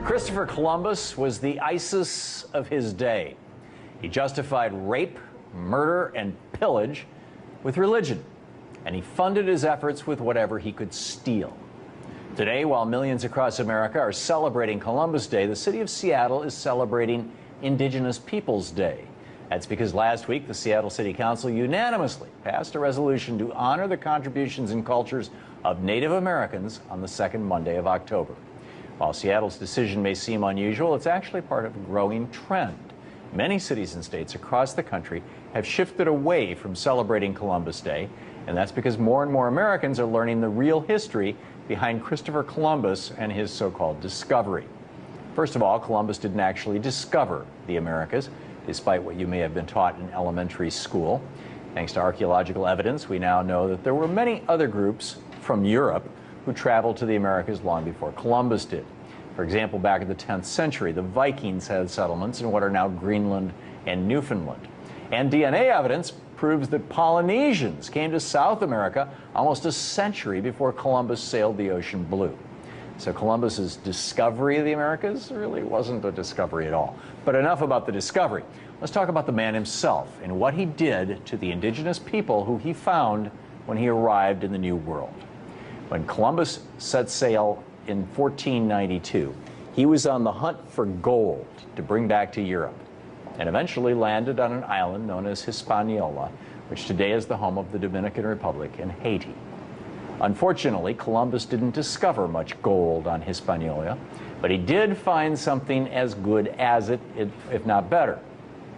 Christopher Columbus was the ISIS of his day. He justified rape, murder, and pillage with religion, and he funded his efforts with whatever he could steal. Today, while millions across America are celebrating Columbus Day, the city of Seattle is celebrating Indigenous Peoples Day. That's because last week the Seattle City Council unanimously passed a resolution to honor the contributions and cultures of Native Americans on the second Monday of October. While Seattle's decision may seem unusual, it's actually part of a growing trend. Many cities and states across the country have shifted away from celebrating Columbus Day, and that's because more and more Americans are learning the real history behind Christopher Columbus and his so-called discovery. First of all, Columbus didn't actually discover the Americas, despite what you may have been taught in elementary school. Thanks to archaeological evidence, we now know that there were many other groups from Europe who traveled to the Americas long before Columbus did. For example, back in the 10th century, the Vikings had settlements in what are now Greenland and Newfoundland. And DNA evidence proves that Polynesians came to South America almost a century before Columbus sailed the ocean blue. So Columbus's discovery of the Americas really wasn't a discovery at all. But enough about the discovery. Let's talk about the man himself and what he did to the indigenous people who he found when he arrived in the New World. When Columbus set sail in 1492, he was on the hunt for gold to bring back to Europe, and eventually landed on an island known as Hispaniola, which today is the home of the Dominican Republic and Haiti. Unfortunately, Columbus didn't discover much gold on Hispaniola, but he did find something as good as it, if not better: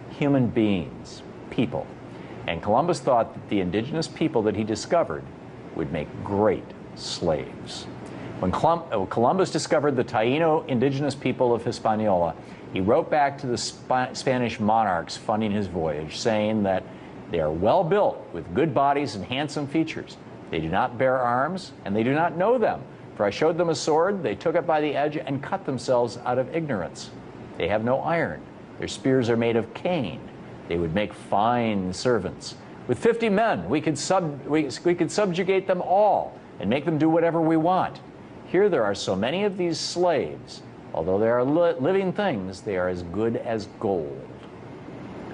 human beings, people. And Columbus thought that the indigenous people that he discovered would make great slaves. When Columbus discovered the Taino indigenous people of Hispaniola, he wrote back to the Spanish monarchs funding his voyage, saying that they are well built with good bodies and handsome features. They do not bear arms, and they do not know them. For I showed them a sword, they took it by the edge and cut themselves out of ignorance. They have no iron. Their spears are made of cane. They would make fine servants. With 50 men, we could subjugate them all and make them do whatever we want. Here there are so many of these slaves. Although they are living things, they are as good as gold.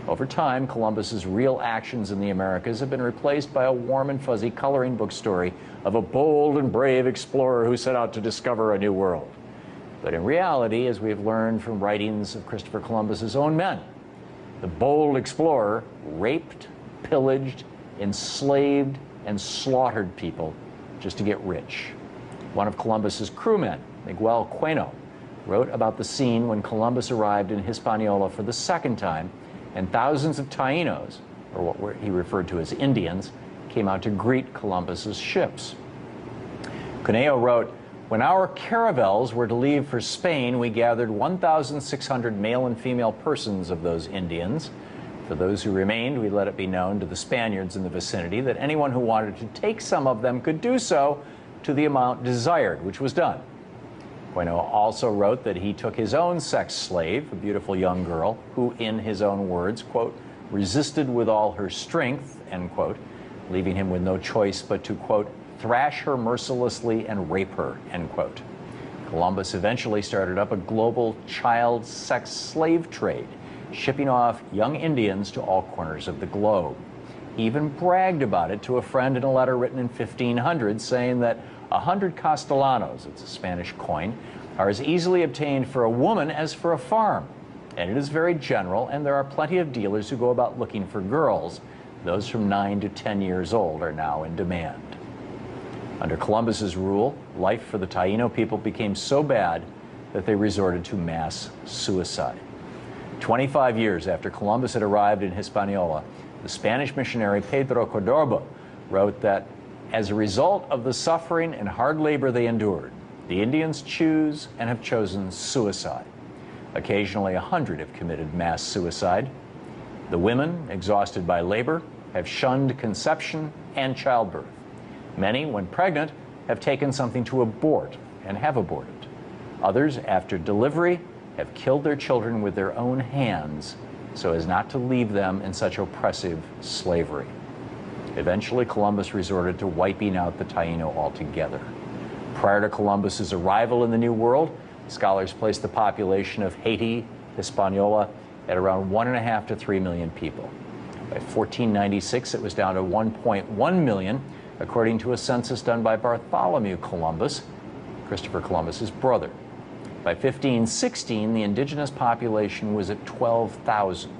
Over time, Columbus's real actions in the Americas have been replaced by a warm and fuzzy coloring book story of a bold and brave explorer who set out to discover a new world. But in reality, as we have learned from writings of Christopher Columbus's own men, the bold explorer raped, pillaged, enslaved, and slaughtered people just to get rich. One of Columbus's crewmen, Miguel Bueno, wrote about the scene when Columbus arrived in Hispaniola for the second time, and thousands of Tainos, or what he referred to as Indians, came out to greet Columbus's ships. Cuneo wrote, "When our caravels were to leave for Spain, we gathered 1,600 male and female persons of those Indians. For those who remained, we let it be known to the Spaniards in the vicinity that anyone who wanted to take some of them could do so to the amount desired, which was done." Bueno also wrote that he took his own sex slave, a beautiful young girl, who, in his own words, quote, "resisted with all her strength," end quote, leaving him with no choice but to, quote, "thrash her mercilessly and rape her," end quote. Columbus eventually started up a global child sex slave trade, shipping off young Indians to all corners of the globe. He even bragged about it to a friend in a letter written in 1500, saying that 100 castellanos, it's a Spanish coin, are as easily obtained for a woman as for a farm. And it is very general, and there are plenty of dealers who go about looking for girls. Those from 9 to 10 years old are now in demand. Under Columbus's rule, life for the Taino people became so bad that they resorted to mass suicide. 25 years after Columbus had arrived in Hispaniola, the Spanish missionary Pedro Cordoba wrote that as a result of the suffering and hard labor they endured, the Indians choose and have chosen suicide. Occasionally, 100 have committed mass suicide. The women, exhausted by labor, have shunned conception and childbirth. Many, when pregnant, have taken something to abort and have aborted. Others, after delivery, have killed their children with their own hands so as not to leave them in such oppressive slavery. Eventually, Columbus resorted to wiping out the Taino altogether. Prior to Columbus's arrival in the New World, Scholars place the population of Haiti, Hispaniola, at around 1.5 to 3 million people. By 1496, it was down to 1.1 million, according to a census done by Bartholomew Columbus, Christopher Columbus's brother. By 1516, the indigenous population was at 12,000.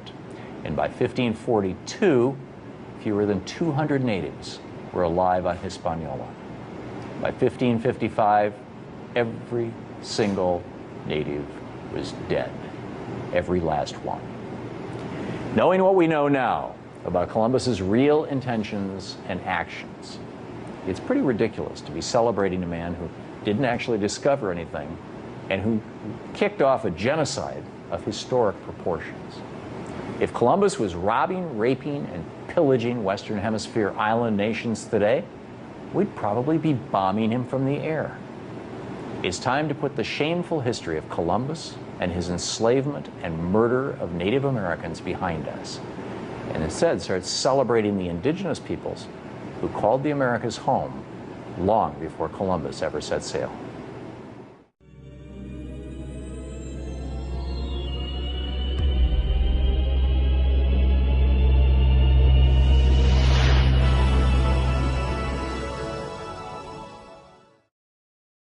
And by 1542, fewer than 200 natives were alive on Hispaniola. By 1555, every single native was dead, every last one. Knowing what we know now about Columbus's real intentions and actions, it's pretty ridiculous to be celebrating a man who didn't actually discover anything and who kicked off a genocide of historic proportions. If Columbus was robbing, raping, and pillaging Western Hemisphere island nations today, we'd probably be bombing him from the air. It's time to put the shameful history of Columbus and his enslavement and murder of Native Americans behind us, and instead start celebrating the indigenous peoples who called the Americas home long before Columbus ever set sail.